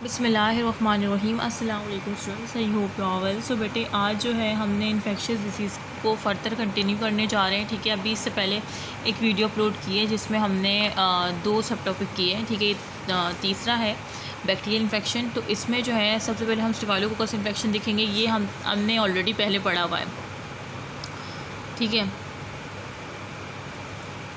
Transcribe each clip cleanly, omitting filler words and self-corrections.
बिस्मिल्लाहिर्रहमानिर्रहीम। अस्सलाम वालेकुम students, I hope you are well. So बेटे आज जो है हमने इन्फेक्शियस डिसीज़ को फ़र्दर कंटिन्यू करने जा रहे हैं। ठीक है, अभी इससे पहले एक वीडियो अपलोड की है जिसमें हमने दो सब टॉपिक किए हैं। ठीक है, तीसरा है बैक्टीरियल इन्फेक्शन। तो इसमें जो है सबसे पहले हम स्टेफिलोकोकस इन्फेक्शन देखेंगे। ये हमने ऑलरेडी पहले पढ़ा हुआ है। ठीक है,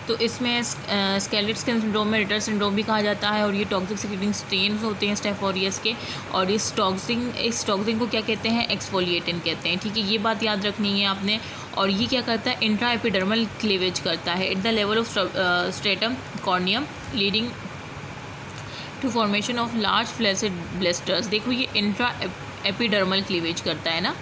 तो इसमें स्केलेट स्किन सिंड्रोम में रिटर सिंड्रोम भी कहा जाता है और ये टॉक्सिक सिक्रेटिंग स्ट्रेन्स होते हैं स्टेफ ऑरियस के। और इस टॉक्सिन को क्या कहते हैं? एक्सफोलिएटिन कहते हैं। ठीक है, ये बात याद रखनी है आपने। और ये क्या करता है? इंट्रा एपिडर्मल क्लीवेज करता है at the level of stratum corneum leading to formation of large flaccid blisters. देखो, ये इंट्रा एपिडर्मल क्लीवेज करता है ना,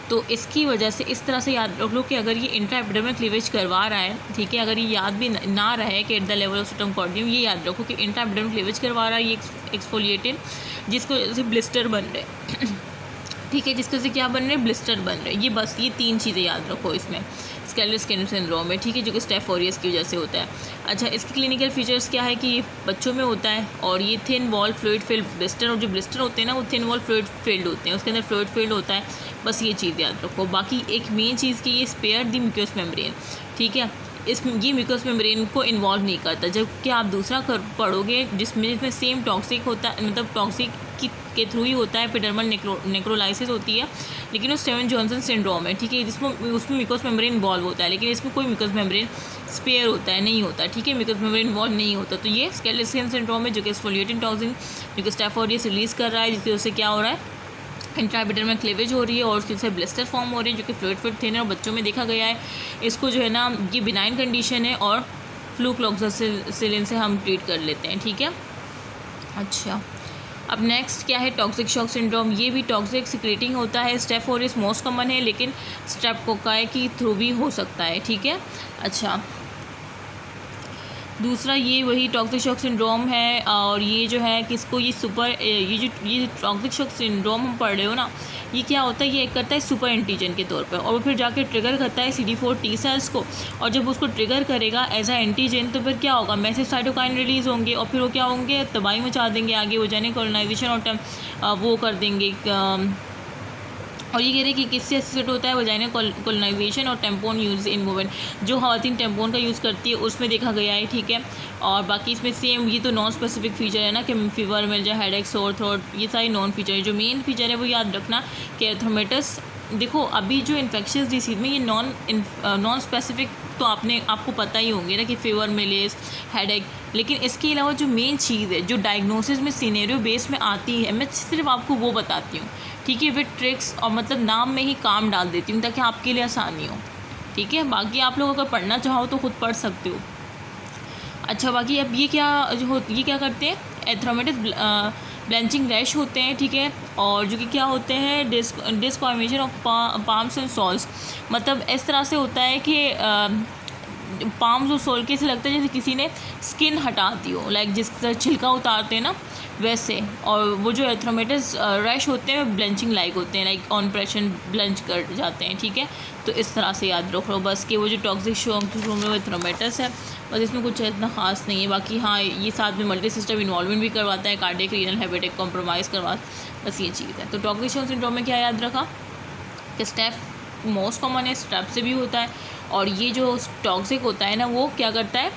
तो इसकी वजह से इस तरह से याद रख लो कि अगर ये इंट्रा एपिडर्मल क्लीवेज करवा रहा है, ठीक है, अगर ये याद भी ना रहे कि eight the level of stratum corneum, ये याद रखो कि इंट्रा एपिडर्मल क्लीवेज करवा रहा है ये एक्सफोलिएटिन, जिसको वजह से ब्लिस्टर बन रहे ठीक है, जिसको से क्या बन रहे हैं? ब्लिस्टर बन रहे हैं। ये बस ये तीन चीज़ें याद रखो इसमें स्केलेट स्किन सिंड्रोम में। ठीक है, जो कि स्टेफ ऑरियस की वजह से होता है। अच्छा, इसके क्लिनिकल फीचर्स क्या है कि ये बच्चों में होता है और ये thin wall fluid filled blister, और जो ब्लिस्टर होते हैं ना वो थिन वॉल फ्लूइड फिल्ड होते हैं, उसके अंदर फ्लूइड फिल्ड होता है। बस ये चीज़ याद रखो। बाकी एक मेन चीज़ की ये स्पेयर द म्यूकस मेम्ब्रेन। ठीक है, ये म्यूकस मेम्ब्रेन को इन्वॉल्व नहीं करता। जबकि आप दूसरा पढ़ोगे जिसमें सेम टॉक्सिक होता है, मतलब टॉक्सिक के थ्रू ही होता है, एपिडर्मल नेक्रोलाइसिस होती है, लेकिन वो स्टीवन जॉनसन सिंड्रोम है। ठीक है, जिसमें उसमें म्यूकस मेम्ब्रेन इन्वॉल्व होता है, लेकिन इसमें कोई म्यूकस मेम्ब्रेन स्पेयर होता है नहीं होता। ठीक है, म्यूकस मेम्ब्रेन इन्वॉल्व नहीं होता। तो ये स्केलेट स्किन सिंड्रोम है जो कि एक्सफोलिएटिंग टॉक्सिन जो कि स्टेफ ऑरियस रिलीज़ कर रहा है, जिसकी वजह से क्या हो रहा है? इंट्रा एपिडर्मल क्लीवेज हो रही है और उसकी वजह से ब्लिस्टर फॉर्म हो रही है जो कि फ्लूइड फिल्ड थिन है और बच्चों में देखा गया है। इसको जो है ना, ये बिनाइन कंडीशन है और फ्लूक्लोक्सासिलिन से हम ट्रीट कर लेते हैं। ठीक है, अच्छा, अब नेक्स्ट क्या है? Toxic shock syndrome. ये भी टॉक्सिक सिक्रेटिंग होता है। स्टेफ ऑरियस मोस्ट कॉमन है, लेकिन स्ट्रेप्टोकोकाई के थ्रू भी हो सकता है। ठीक है, अच्छा, दूसरा ये वही टॉक्सिक शॉक सिंड्रोम है और ये जो है किसको ये टॉक्सिक शॉक सिंड्रोम हम पढ़ रहे हो ना, ये क्या होता है? ये एक करता है सुपर एंटीजन के तौर पर और वो फिर जाके ट्रिगर करता है CD4 T सेल्स को, और जब उसको ट्रिगर करेगा एज अ एंटीजन तो फिर क्या होगा? मैसिव साइटोकाइन रिलीज़ होंगे और फिर वो क्या होंगे? तबाही मचा देंगे, आगे वो जाने कॉलोनाइजेशन और वो कर देंगे। और ये कह रहे हैं कि किससे एसोसिएट होता है? वजाइनल कॉलोनाइजेशन और टेम्पोन यूज़ इन वुमेन। जो ख़वातीन टेम्पोन का यूज़ करती है उसमें देखा गया है। ठीक है, और बाकी इसमें सेम ये तो नॉन स्पेसिफिक फीचर है ना कि फीवर मिल जाए, हेडेक, सोर थ्रोट, ये सारी नॉन फीचर है। जो मेन फीचर है वो याद रखना कि एरिथ्रोमेटस। देखो, अभी जो इन्फेक्शियस डिसीज़ में ये नॉन स्पेसिफिक तो आपको पता ही होंगे ना कि फीवर, मिलेज, हेडेक, लेकिन इसके अलावा जो मेन चीज़ है जो डायग्नोसिस में सिनेरियो बेस में आती है, मैं सिर्फ आपको वो बताती हूँ। ठीक है, विद ट्रिक्स और मतलब नाम में ही काम डाल देती हूँ ताकि आपके लिए आसानी हो। ठीक है, बाकी आप लोग अगर पढ़ना चाहो तो खुद पढ़ सकते हो। अच्छा, बाकी अब ये क्या करते हैं? एथ्रोमेटिस ब्लैंचिंग रैश होते हैं। ठीक है, और जो कि क्या होते हैं? डिस्कॉर्मेशन ऑफ पाम्स एंड सोल्स। मतलब इस तरह से होता है कि पाम्स और सोल के से लगता है जैसे किसी ने स्किन हटा दी हो, लाइक जिस तरह छिलका उतारते हैं ना वैसे। और वो जो एथ्रोमेटिस रैश होते हैं ब्लेंचिंग लाइक होते हैं, लाइक ऑन प्रेशन ब्लेंच कर जाते हैं। ठीक है, तो इस तरह से याद रखो बस कि वो जो टॉक्सिक शॉक सिंड्रोम है वो एथ्रोमेटिस है, बस इसमें कुछ इतना खास नहीं है। बाकी हाँ, ये साथ में मल्टी सिस्टम इन्वॉल्वमेंट भी करवाता है, कार्डियक, रीनल, हेपेटिक कॉम्प्रोमाइज़ बस ये चीज़ है। तो टॉक्सिक शॉक सिंड्रोम में क्या याद रखा कि स्टेफ मोस्ट कॉमन है, स्टेप से भी होता है, और ये जो टॉक्सिक होता है ना वो क्या करता है?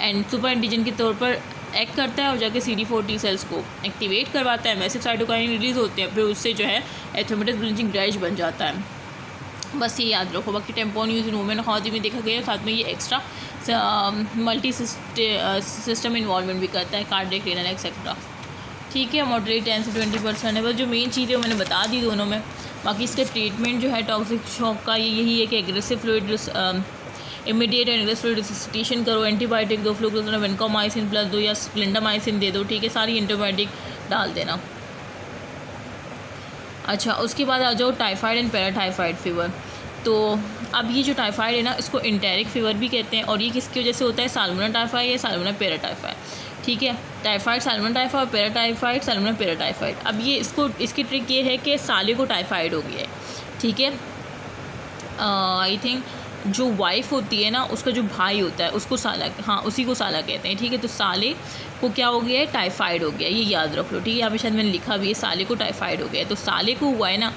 एंड सुपर एंटीजन के तौर पर एक्ट करता है और जाके CD4 T सेल्स को एक्टिवेट करवाता है, मैसिव साइटोकाइन रिलीज़ होते हैं, फिर उससे जो है एथ्रोमेटिस ब्लीचिंग रैश बन जाता है। बस ये याद रखो। बाकी टेम्पोन यूज़ इन वुमेन ख़वातीन में देखा गया है, साथ में ये एक्स्ट्रा मल्टी सिस्टम इन्वॉल्वमेंट भी करता है, कार्डियक, रीनल एक्सेट्रा। ठीक है, मॉडरेट 10 से 20% है। बस जो मेन चीज़ है वो मैंने बता दी दोनों में। बाकी इसका ट्रीटमेंट जो है टॉक्सिक शॉक का यही है कि aggressive fluid immediate and aggressive fluid resuscitation करो, एंटीबायोटिक दो, फ्लूक्लोजोन वेनकोमाइसिन प्लस दो या स्प्लेंडामाइसिन दे दो। ठीक है, सारी एंटीबायोटिक डाल देना। अच्छा, उसके बाद आ जाओ टाइफाइड एंड पैराटाइफाइड फीवर। तो अब ये जो टाइफाइड है ना, इसको इंटेरिक फीवर भी कहते हैं, और ये किसकी वजह से होता है? साल्मोनेला टाइफाइड या साल्मोनेला पैराटाइफाइड। ठीक है, typhoid salmonella typhoid, paratyphoid salmonella paratyphoid. अब ये इसकी ट्रिक ये है कि साले को टाइफाइड हो गया है। ठीक है, आई थिंक जो वाइफ होती है ना, उसका जो भाई होता है उसको साला, हाँ उसी को साला कहते हैं, ठीक है। तो साले को क्या हो गया है, टाइफाइड हो गया, ये याद रख लो, ठीक है। यहाँ पे शायद मैंने लिखा भी है, साले को टाइफाइड हो गया है। तो साले को हुआ है ना,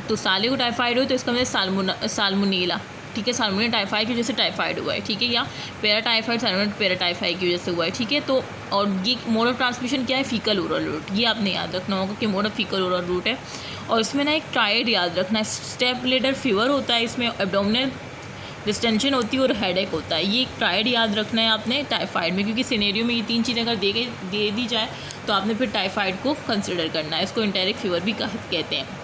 तो साले को टाइफाइड हो तो इसका मतलब साल्मोनेला, ठीक है। साल्मोनेला टाइफाइड की वजह से टाइफाइड हुआ है, ठीक है। या पैराटाइफाइड साल्मोनेला पैराटाइफाइड की वजह से हुआ है, ठीक है। तो और ये मोड ऑफ ट्रांसमिशन क्या है, फीकल ओरल रूट, ये आपने याद रखना होगा कि mode of faecal oral route है। और इसमें ना एक ट्रायड याद रखना है, स्टेप लेडर फीवर होता है, इसमें एब्डोमिनल डिस्टेंशन होती है और हेडेक होता है। ये एक ट्रायड याद रखना है आपने टाइफाइड में, क्योंकि सिनेरियो में ये 3 चीज़ें अगर दे दी जाए तो आपने फिर टाइफाइड को कंसिडर करना है। इसको एंटेरिक फीवर भी कहते हैं।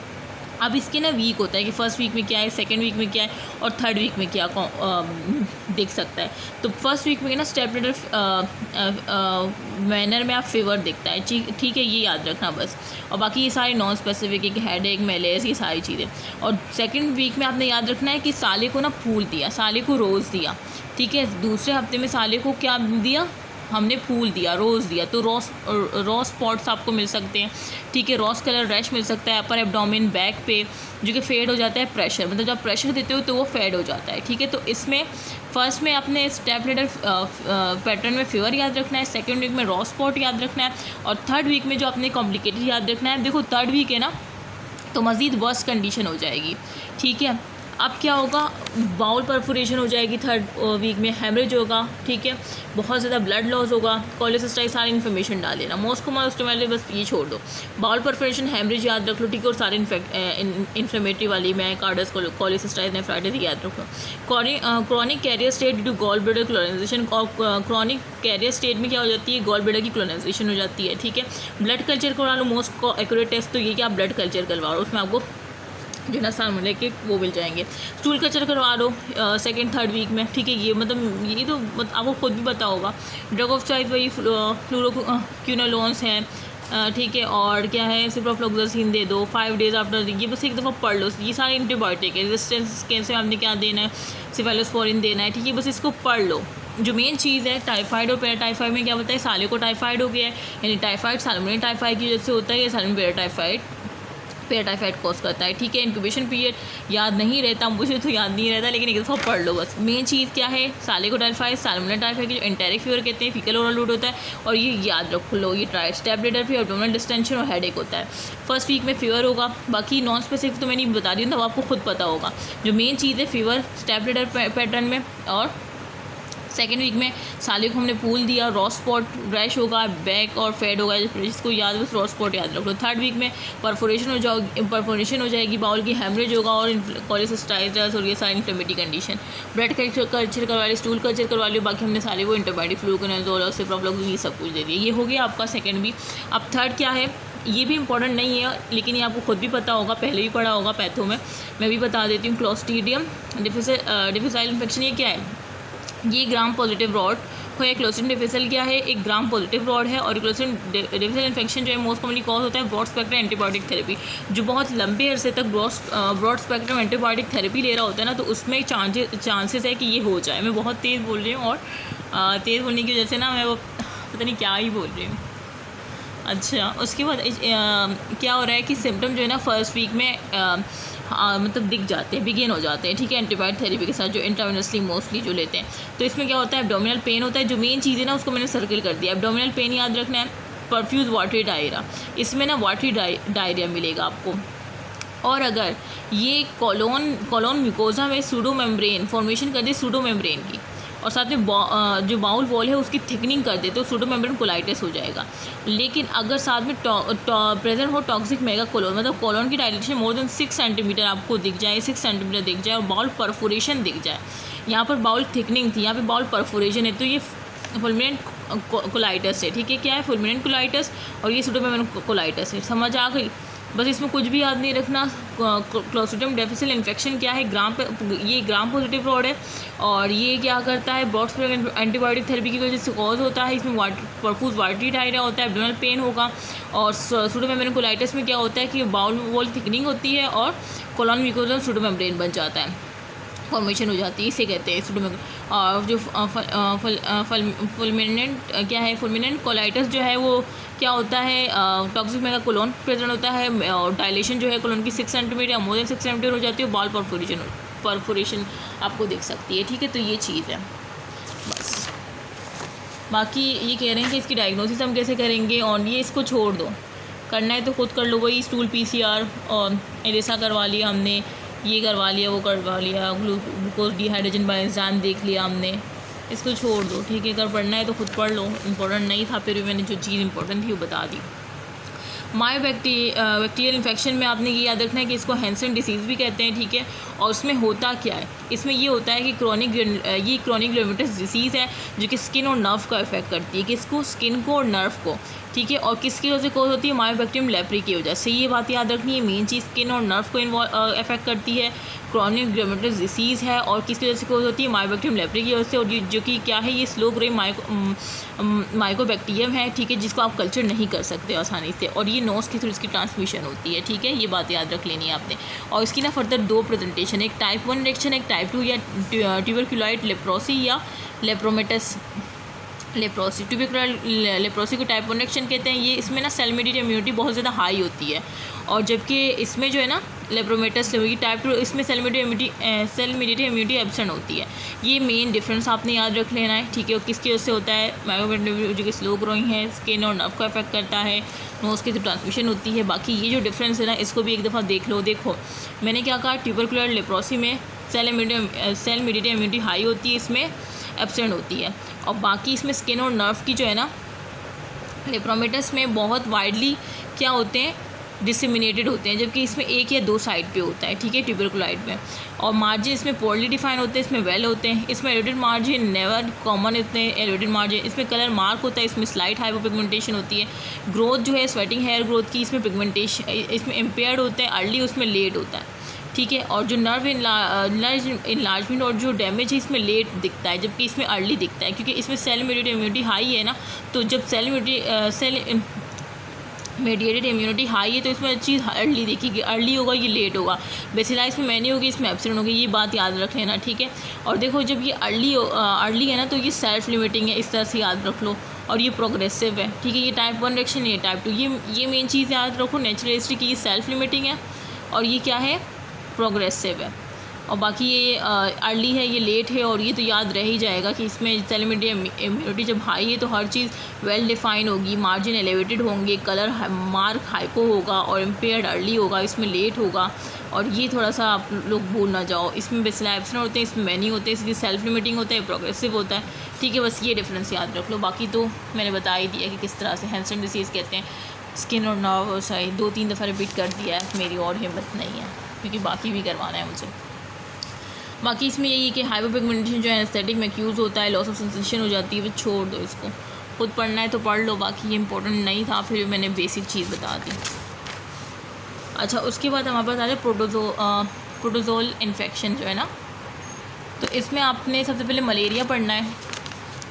अब इसके ना वीक होता है कि फर्स्ट वीक में क्या है, सेकंड वीक में क्या है और थर्ड वीक में क्या देख सकता है। तो फर्स्ट वीक में ना स्टेप लेडर मैनर में आप फीवर दिखता है, ठीक है, ये याद रखना बस। और बाकी ये सारे नॉन स्पेसिफिक है कि हेडेक, मेलेस, ये सारी चीज़ें। और सेकंड वीक में आपने याद रखना है कि साले को ना फूल दिया, साले को रोज़ दिया, ठीक है। दूसरे हफ्ते में साले को क्या दिया, हमने फूल दिया, रोज़ दिया, तो रॉ स्पॉट्स आपको मिल सकते हैं, ठीक है। रॉस कलर रैश मिल सकता है अपर एब्डोमेन, बैक पे, जो कि फेड हो जाता है प्रेशर, मतलब जब प्रेशर देते हो तो वो फेड हो जाता है, ठीक है। तो इसमें फर्स्ट में अपने स्टेप लेडर पैटर्न में फीवर याद रखना है, सेकंड वीक में रॉ स्पॉट याद रखना है, और थर्ड वीक में जो अपने कॉम्प्लिकेटेड याद रखना है। देखो थर्ड वीक है ना, तो मज़ीद वर्स्ट कंडीशन हो जाएगी, ठीक है। अब क्या होगा, बाउल परफोरेशन हो जाएगी थर्ड वीक में, हेमरेज होगा, ठीक है, बहुत ज़्यादा ब्लड लॉस होगा, कोलेसिस्टाइल, सारी इन्फॉर्मेशन डाल लेना। मोस्ट कॉमन ऑस्टोमेली बस ये छोड़ दो, बाउल परफोरेशन, हेमरेज याद रख लो, ठीक है। और सारे इन्फ्लेमेटरी वाली में कार्डस, कोलेसिस्टाइल, नेफ्राइटिस याद रखो। Chronic carrier state due to gall bladder colonization, chronic carrier state में क्या हो जाती है, गॉल ब्लैडर की क्लोनाइजेशन हो जाती है, ठीक है। ब्लड कल्चर करवा लो, मोस्ट एक्यूरेट टेस्ट तो ये कि आप ब्लड कल्चर करवा लो, उसमें आपको जो ना सामने के वो मिल जाएंगे। स्टूल कल्चर करवा लो सेकंड थर्ड वीक में, ठीक है। ये मतलब ये तो आपको खुद भी पता होगा। ड्रग ऑफ चॉइस वही फ्लोरोक्विनोलोन्स हैं, ठीक है। और क्या है, सिप्रोफ्लोक्सासिन दे दो 5 डेज आफ्टर, ये बस एक दफ़ा पढ़ लो। ये सारे एंटीबायोटिक है, रेजिस्टेंस कैसे आपने क्या देना है, सिफेलोस्पोरिन देना है, ठीक है। बस इसको पढ़ लो। जो मेन चीज़ है टाइफाइड और पैराटाइफाइड में क्या होता है, साले को टाइफाइड हो गया है, यानी टाइफाइड साल्मोनेला टाइफाइड की वजह से होता है, या साल्मोनेला पैराटाइफाइड कॉज करता है, ठीक है। इंक्यूबेशन पीरियड याद नहीं रहता, मुझे तो याद नहीं रहता, लेकिन एक दफ़ा पढ़ लो बस। मेन चीज़ क्या है, साले को टाइफाइड, साल्मोनेला टाइफाइड की जो एंटेरिक फीवर कहते हैं, फीकल ओरल रूट होता है, और ये याद रख लो, ये ट्राइड स्टेप लेडर फिर एब्डोमिनल डिस्टेंशन और हेडेक होता है। फर्स्ट वीक में फीवर होगा, बाकी नॉन स्पेसिफिक तो मैं नहीं बता रही हूँ, तब आपको खुद पता होगा। जो मेन चीज़ है फीवर स्टेप लेडर पैटर्न में, और सेकेंड वीक में साले को हमने फूल दिया, रॉ स्पॉट रैश होगा, बैक और फेड होगा, जिसको याद बस रॉ स्पॉट याद रख लो। थर्ड वीक में परफोरेशन हो जाएगी, बाउल की हेमरेज होगा, और कोलेसिस्टाइटिस और ये सारी इन्फ्लेमेटरी कंडीशन। ब्लड कल्चर करवा ली, स्टूल कल्चर करवा ली, बाकी हमने सारे वो एंटीबायोटिक, फ्लूकोनाजोल और सिप्रोफ्लोक्सासिन, ये सब कुछ दे दिया। ये हो गया आपका सेकेंड वीक। अब थर्ड क्या है, ये भी इंपॉर्टेंट नहीं है, लेकिन ये आपको खुद भी पता होगा, पहले भी पढ़ा होगा पैथो में, मैं भी बता देती हूँ। क्लोस्ट्रीडियम डिफिसाइल इन्फेक्शन, ये क्या है, ये ग्राम पॉजिटिव रॉड है। क्लोस्ट्रीडियम डिफिसाइल क्या है, एक ग्राम पॉजिटिव रॉड है। और क्लोस्ट्रीडियम डिफिसाइल इन्फेक्शन जो है मोस्ट कॉमनली कॉज होता है ब्रॉड स्पेक्ट्रम एंटीबायोटिक थेरेपी, जो बहुत लंबे अरसे तक ब्रॉड स्पेक्ट्रम एंटीबायोटिक थेरेपी ले रहा होता है ना, तो उसमें चांसेस है कि ये हो जाए। मैं बहुत तेज़ बोल रही हूँ, और तेज़ बोलने की वजह से ना मैं वो पता नहीं क्या ही बोल रही हूँ। अच्छा, उसके बाद क्या हो रहा है कि सिम्टम जो है ना फर्स्ट वीक में मतलब दिख जाते हैं, बिगिन हो जाते हैं, ठीक है। एंटीबायोटिक थेरेपी के साथ जो इंट्रावेनसली मोस्टली जो लेते हैं, तो इसमें क्या होता है, एब्डोमिनल पेन होता है। जो मेन चीज़ है ना उसको मैंने सर्किल कर दिया, एब्डोमिनल पेन याद रखना है। परफ्यूज वाटरी डायरिया, इसमें ना वाटरी डायरिया मिलेगा आपको। और अगर ये कॉलोन म्यूकोजा में सूडो मेम्ब्रेन फॉर्मेशन कर दे, सूडो मेम्ब्रेन की, और साथ में जो बाउल वॉल है उसकी थिकनिंग कर दे, तो सूडो मेम्ब्रेन कोलाइटिस हो जाएगा। लेकिन अगर साथ में प्रेजेंट हो टॉक्सिक मेगा कोलोन, मतलब कोलोन की डायलेशन मोर देन 6 सेंटीमीटर आपको दिख जाए, 6 सेंटीमीटर दिख जाए, और बाउल परफोरेशन दिख जाए। यहाँ पर बाउल थिकनिंग थी, यहाँ पे बाउल परफोरेशन है, तो ये फुलमिनेंट कोलाइटिस है, ठीक है। क्या है, फुलमिनेंट कोलाइटिस, और ये सूडो मेम्ब्रेन कोलाइटिस है। समझ आ गई, बस इसमें कुछ भी याद नहीं रखना। क्लोस्ट्रीडियम डिफिसाइल इन्फेक्शन क्या है, ये ग्राम पॉजिटिव रॉड है, और ये क्या करता है, ब्रॉड स्पेक्ट्रम एंटीबायोटिक थेरेपी की वजह से कॉज होता है। इसमें परफ्यूज वाटरी डायरिया होता है, एब्डोमिनल पेन होगा। और सूडो मेम्ब्रेन कोलाइटिस में क्या होता है कि बाउल वॉल थिकनिंग होती है, और कोलोन म्यूकोसा सूडो मेम्ब्रेन बन जाता है, फॉर्मेशन हो जाती है, इसे कहते हैं सूडो मेम्ब्रेन। और जो फुलमिनेंट क्या है, फुलमिनेंट कोलाइटिस जो है वो क्या होता है, टॉक्सिक मेगा कोलोन प्रेजेंट होता है, और डायलेशन जो है कोलोन की 6 सेंटीमीटर या मोर देन 6 सेंटीमीटर हो जाती है, बाउल परफोरेशन परफोरेशन आपको दिख सकती है, ठीक है। तो ये चीज़ है बस। बाकी ये कह रहे हैं कि इसकी डायग्नोसिस हम कैसे करेंगे, और ये इसको छोड़ दो, करना है तो खुद कर लो, वही स्टूल PCR और एलिसा करवा लिया हमने, ये करवा लिया, वो करवा लिया, ग्लूकोज डिहाइड्रोजन बायोएंजाइम देख लिया हमने, इसको छोड़ दो, ठीक है। अगर पढ़ना है तो खुद पढ़ लो, इम्पोर्टेंट नहीं था, फिर भी मैंने जो चीज़ इंपॉर्टेंट थी वो बता दी। बैक्टीरियल इन्फेक्शन में आपने ये याद रखना है कि इसको हैंसन डिसीज़ भी कहते हैं, ठीक है। और उसमें होता क्या है, इसमें ये होता है कि क्रोनिक ग्लोमेरुलस डिसीज़ है जो कि स्किन और नर्व का इफेक्ट करती है, किसको, स्किन को और नर्व को, ठीक है। और किसकी वजह से कॉज होती है, मायोबैक्टीरियम लेप्री की वजह से। ये बात याद रखनी है, मेन चीज़ स्किन और नर्व को इफेक्ट करती है, क्रोनिक ग्लोमेरुलस डिसीज़ है, और किसकी वजह से कॉज होती है, मायोबैक्टीरियम लेप्री की वजह से। और जो कि क्या है, ये स्लो ग्रोइंग माइकोबैक्टीरियम है, ठीक है, जिसको आप कल्चर नहीं कर सकते आसानी से, और ये नोज़ के थ्रू इसकी ट्रांसमिशन होती है, ठीक है। ये बात याद रख लेनी है आपने। और इसकी ना फर्दर 2 प्रेजेंटेशन, एक टाइप 1 इन्फेक्शन, एक टाइप 2 या ट्यूबरकुलोइड लेप्रोसी या लेप्रोमेटस लेप्रोसी। ट्यूबरकुलोइड लेप्रोसी को टाइप 1 इन्फेक्शन कहते हैं। ये इसमें ना सेल मेडिएटेड इम्यूनिटी बहुत ज़्यादा हाई होती है, और जबकि इसमें जो है ना लेप्रोमेटस होगी टाइप 2, इसमें सेल मेडिएटेड इम्यूनिटी एब्सेंट होती है। ये मेन डिफरेंस आपने याद रख लेना है, ठीक है। और किसकी वजह से होता है, माइकोबैक्टीरियम जो कि स्लो ग्रोइंग है, स्किन और नर्व को अफेक्ट करता है, नोज़ की ट्रांसमिशन होती है। बाकी ये जो डिफरेंस है ना, इसको भी एक दफ़ा देख लो। देखो मैंने क्या कहा, ट्यूबरकुलोइड लेप्रोसी में सेल मेडिएटेड इम्यूनिटी हाई होती है, इसमें एब्सेंट होती है। और बाकी इसमें स्किन और नर्व की जो है ना, लेप्रोमेटस में बहुत वाइडली क्या होते हैं, डिसेमिनेटेड होते हैं, जबकि इसमें 1 या 2 साइड पे होता है, ठीक है, ट्यूबरकुलोइड में। और मार्जिन इसमें पोरली डिफाइन होते हैं, इसमें वेल होते हैं। इसमें एलिवेटेड मार्जिन नेवर कॉमन होते हैं, एलिवेटेड मार्जिन। इसमें कलर मार्क होता है, इसमें स्लाइट हाइपोपिगमेंटेशन होती है। ग्रोथ जो है स्वेटिंग हेयर ग्रोथ की, इसमें पिगमेंटेशन इसमें इम्पेयर्ड होता है, अर्ली उसमें लेट होता है, ठीक है। और जो नर्व इनलार्जमेंट और जो डैमेज है, इसमें लेट दिखता है, जबकि इसमें अर्ली दिखता है, क्योंकि इसमें सेल मेडिएटेड इम्यूनिटी हाई है ना। तो जब सेल मेडिएटेड इम्यूनिटी हाई है तो इसमें चीज़ अर्ली दिखेगी, अर्ली होगा, ये लेट होगा। बेसिलाइज में मैनी होगी, इसमें एब्सेंट होगी, ये बात याद रख लेना, ठीक है। और देखो जब ये अर्ली है ना, तो ये सेल्फ लिमिटिंग है, इस तरह से याद रख लो। और ये प्रोग्रेसिव है, ठीक है। ये टाइप 1 रिएक्शन, ये टाइप 2, ये मेन चीज़ याद रखो। नेचुरल हिस्ट्री की ये सेल्फ लिमिटिंग है, और ये क्या है, प्रोग्रेसिव है। और बाकी ये अर्ली है, ये लेट है, और ये तो याद रह ही जाएगा कि इसमें सेल मेडिएटेड इम्यूनिटी जब हाई है तो हर चीज़ वेल डिफाइन होगी, मार्जिन एलिवेटेड होंगे, कलर मार्क हाइपो होगा, और इम्पेयर्ड अर्ली होगा, इसमें लेट होगा। और ये थोड़ा सा आप लोग भूल ना जाओ, इसमें बेसिला एब्सेंट होते हैं, इसमें मैनी होते हैं, इसलिए सेल्फ लिमिटिंग होता है, प्रोग्रेसिव होता है, ठीक है। बस ये डिफरेंस याद रख लो। बाकी तो मैंने बता ही दिया कि किस तरह से हैंसन डिसीज़ कहते हैं। स्किन और नर्व सही 2-3 दफ़ा रिपीट कर दिया है, मेरी और हिम्मत नहीं है, क्योंकि बाकी भी करवाना है मुझे। बाकी इसमें यही है कि हाइपोपिगमेंटेशन जो है एस्थेटिक में एक्यूज़ होता है, लॉस ऑफ सेंसेशन हो जाती है, फिर छोड़ दो इसको, खुद पढ़ना है तो पढ़ लो। बाकी ये इंपॉर्टेंट नहीं था, फिर मैंने बेसिक चीज़ बता दी। अच्छा, उसके बाद हमारे पास आ जाए प्रोटोजोल इन्फेक्शन जो है ना, तो इसमें आपने सबसे पहले मलेरिया पढ़ना है।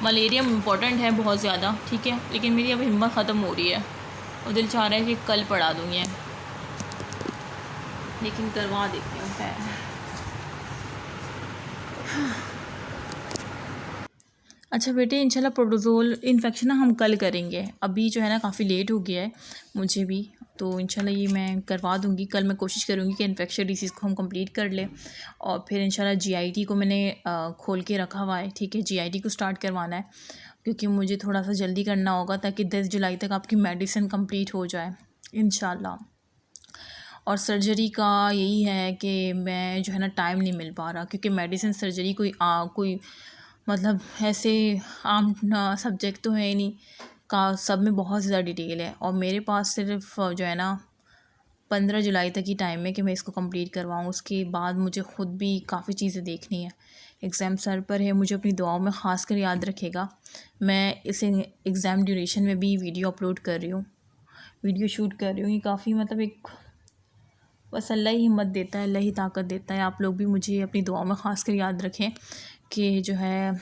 मलेरिया इंपॉर्टेंट है बहुत ज़्यादा, ठीक है, लेकिन मेरी अब हिम्मत ख़त्म हो रही है और दिल चाह रहा है कि कल पढ़ा दूँ ये, लेकिन करवा देती हूँ खैर। अच्छा बेटे, इंशाल्लाह प्रोटोजोल इन्फेक्शन ना हम कल करेंगे, अभी जो है ना काफ़ी लेट हो गया है मुझे भी, तो इंशाल्लाह ये मैं करवा दूँगी कल। मैं कोशिश करूँगी कि इन्फेक्शन डिसीज़ को हम कंप्लीट कर लें, और फिर इंशाल्लाह GIT को मैंने खोल के रखा हुआ है, ठीक है। GIT को स्टार्ट करवाना है, क्योंकि मुझे थोड़ा सा जल्दी करना होगा ताकि 10 जुलाई तक आपकी मेडिसिन कंप्लीट हो जाए इंशाल्लाह। और सर्जरी का यही है कि मैं जो है ना टाइम नहीं मिल पा रहा, क्योंकि मेडिसिन सर्जरी कोई मतलब ऐसे आम सब्जेक्ट तो है ही नहीं का, सब में बहुत ज़्यादा डिटेल है, और मेरे पास सिर्फ जो है ना 15 जुलाई तक ही टाइम है कि मैं इसको कंप्लीट करवाऊँ। उसके बाद मुझे ख़ुद भी काफ़ी चीज़ें देखनी है, एग्ज़ाम सर पर है, मुझे अपनी दुआओं में ख़ास कर याद रखेगा। मैं इसे एग्ज़ाम ड्यूरेशन में भी वीडियो अपलोड कर रही हूँ, वीडियो शूट कर रही हूँ। ये काफ़ी मतलब एक बस अल्लाह ही हिम्मत देता है, अल्लाह ही ताकत देता है। आप लोग भी मुझे अपनी दुआओं में ख़ास कर याद रखें कि जो है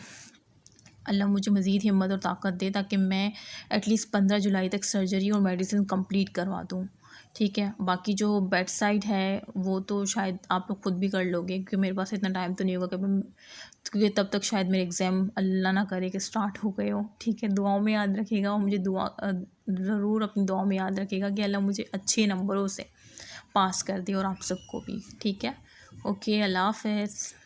अल्लाह मुझे मज़ीद हिम्मत और ताकत दे, ताकि मैं एटलीस्ट 15 जुलाई तक सर्जरी और मेडिसिन कंप्लीट करवा दूँ, ठीक है। बाकी जो बेड साइड है वो तो शायद आप लोग खुद भी कर लोगे, क्योंकि मेरे पास इतना टाइम तो नहीं होगा क्योंकि तब तक शायद मेरे एग्ज़ाम अल्लाह ना करे कि स्टार्ट हो गए हो, ठीक है। दुआओं में याद रखिएगा, और मुझे ज़रूर अपनी दुआओं में याद रखिएगा कि अल्लाह मुझे अच्छे नंबरों से पास कर दे, और आप सबको भी, ठीक है। ओके, अल्लाह हाफ़िज़।